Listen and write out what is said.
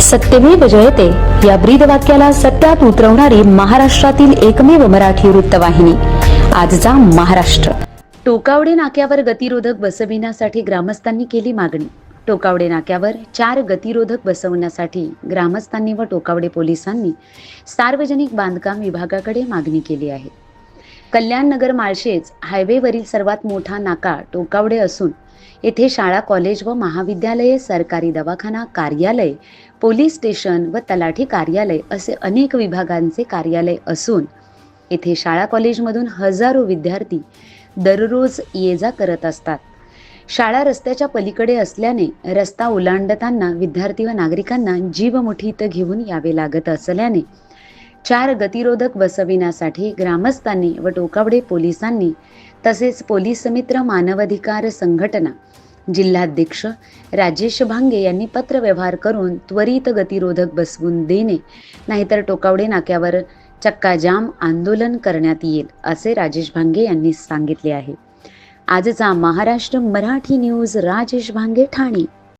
सत्यमेव जयते या ब्रीदवाक्याला सत्यात उतरवणारी महाराष्ट्रातील एकमेव मराठी वृत्तवाहिनी आजचा महाराष्ट्र। टोकावडे नाक्यावर गतिरोधक बसविण्यासाठी ग्रामस्थांनी केली मागणी। टोकावडे नाक्यावर 4 गतिरोधक बसवण्यासाठी ग्रामस्थांनी व टोकावडे पोलिसांनी सार्वजनिक बांधकाम विभागाकडे मागणी केली आहे। कल्याण नगर माळशेज हायवेवरील सर्वात मोठा नाका टोकावडे असून येथे शाळा, कॉलेज व महाविद्यालये, सरकारी दवाखाना, कार्यालय, पोलीस स्टेशन व तलाठी कार्यालय असे अनेक विभागांचे कार्यालय असून येथे शाळा, कॉलेजमधून हजारो विद्यार्थी दररोज ये-जा करत असतात। शाळा रस्त्याच्या पलीकडे असल्याने रस्ता ओलांडताना विद्यार्थी व नागरिकांना जीव मुठीत घेऊन यावे लागत असल्याने 4 गतिरोधक बसविण्यासाठी ग्रामस्थांनी व टोकावडे पोलिसांनी तसेच पोलीस मित्र मानवाधिकार संघटना जिल्हाध्यक्ष राजेश भांगे यांनी पत्रव्यवहार करून त्वरित गतिरोधक बसवून देणे, नाहीतर टोकावडे नाक्यावर चक्काजाम आंदोलन करण्यात येईल असे राजेश भांगे यांनी सांगितले आहे। आजचा महाराष्ट्र मराठी न्यूज, राजेश भांगे, ठाणे।